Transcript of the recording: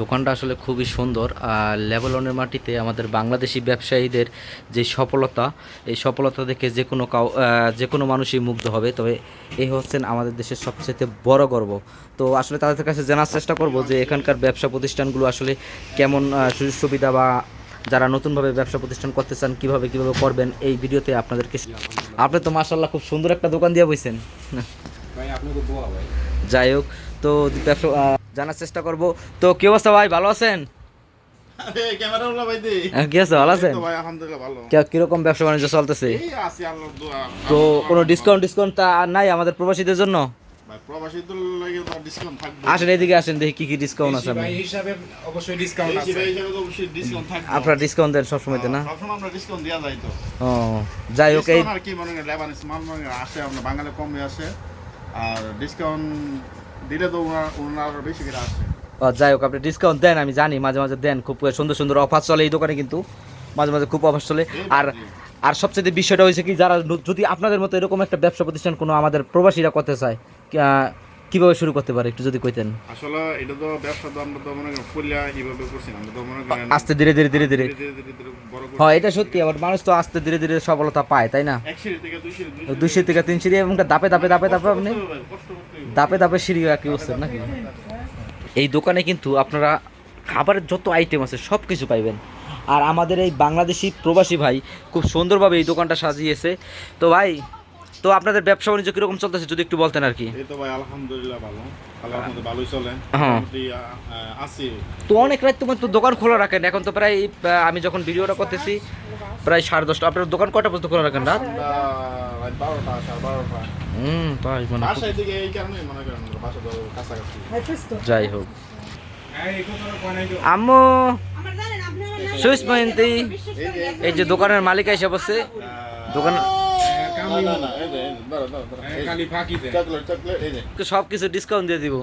দোকানটা আসলে খুবই সুন্দর। আর লেবাননের মাটিতে আমাদের বাংলাদেশি ব্যবসায়ীদের যে সফলতা, এই সফলতা দেখে যে কোনো মানুষই মুগ্ধ হবে। তবে এই হচ্ছেন আমাদের দেশের সবচেয়ে বড় গর্ব। তো আসলে তাদের কাছে জানার চেষ্টা করব যে এখানকার ব্যবসা প্রতিষ্ঠানগুলো আসলে কেমন সুযোগ সুবিধা, বা যারা নতুনভাবে ব্যবসা প্রতিষ্ঠান করতে চান কীভাবে করবেন, এই ভিডিওতে আপনাদেরকে। আপনি তো মাশাআল্লাহ খুব সুন্দর একটা দোকান দিয়ে বইছেন ভাই আপনাকে দোয়া ভাই। যাই হোক, তো ব্যবসা জানার চেষ্টা করব। তো কি অবস্থা ভাই, ভালো আছেন? আরে ক্যামেরা হলো ভাই দে। কি আছে, ভালো আছেন? তো ভাই আলহামদুলিল্লাহ ভালো। কিরকম ব্যবসা বাণিজ্য চলতেছে? এই আছি আল্লাহর দোয়া। তো কোনো ডিসকাউন্ট তা আর নাই আমাদের প্রবাসীদের জন্য? ভাই প্রবাসীদের লাগি তো ডিসকাউন্ট থাকবে। আসেন এদিকে আসেন, দেখি কি কি ডিসকাউন্ট আছে। ভাই হিসাবে অবশ্যই ডিসকাউন্ট এই আছে। ভাই হিসাবে তো অবশ্যই ডিসকাউন্ট থাকবে। আপনারা ডিসকাউন্ট দেন সবসময় তো না? সবসময় আমরা ডিসকাউন্ট দেয়া যায় তো। ও যাই হোক, এই ডিসকাউন্ট আর কি মনে করেন লেবানিজ মাল মনে করেন আসে আমরা বাঙালি কমে আসে। আর ডিসকাউন্ট দিলে তো ওনার বেশি করে আসে। যাই হোক, আপনি ডিসকাউন্ট দেন, আমি জানি মাঝে মাঝে দেন, খুব সুন্দর সুন্দর অফার চলে এই দোকানে, কিন্তু মাঝে মাঝে খুব অফার চলে। আর আর সবচেয়ে বিষয়টা হয়েছে কি, যারা যদি আপনাদের মতো এরকম একটা ব্যবসা প্রতিষ্ঠান কোনো আমাদের প্রবাসীরা করতে চায়, কিভাবে শুরু করতে পারে একটু যদি কইতেন। আসলে এটা তো ব্যবসা তো আমরা তো মনে করেন ফুলিয়া এইভাবে করছি না, আমরা তো মনে করেন আস্তে ধীরে ধীরে ধীরে ধীরে বড় করছি। হয়, এটা সত্যি। আবার মানুষ তো আস্তে ধীরে ধীরে সফলতা পায়, তাই না? এক সিঁড়ি থেকে দুই সিঁড়ি 200 থেকে 3 সিঁড়ি, এবং ধাপে ধাপে ধাপে ধাপে আপনি কষ্ট করতে হবে। ধাপে ধাপে সিঁড়ি কি উঠছেন নাকি? এই দোকানে কিন্তু আপনারা খাবারের যত আইটেম আছে সব কিছু পাইবেন। আর আমাদের এই বাংলাদেশি প্রবাসী ভাই খুব সুন্দরভাবে এই দোকানটা সাজিয়েছে। তো ভাই, তো আপনাদের ব্যবসা বাণিজ্য কীরকম চলতেছে যদি একটু বলতেন আর কি। এই তো ভাই আলহামদুলিল্লাহ ভালো, আল্লাহর মধ্যে ভালোই চলে। হ্যাঁ। মোটামুটি আছি। তো অনেক রাত তোমার তো দোকান খোলা রাখেন, এখন তো প্রায় আমি যখন ভিডিওটা করতেছি প্রায় 10:30। আপনার দোকান কয়টা পর্যন্ত খোলা রাখেন রাত? আমরা রাত 12টা 12:30। তাই মানে বাসায় থেকে এই কারণে মনে করেন বাসা তো কাছাকাছি। যাই হোক, এই কথা কয় নাই তো। আম্মু সুইস ময়ন্তি, এই যে দোকানের মালিক এসে বসছে দোকান, না না এই যে দাঁড়া দাঁড়া দাঁড়া। খালি ফাঁকি দেয়। চকলেট এই যে সব কিছু ডিসকাউন্ট দিয়ে দিব।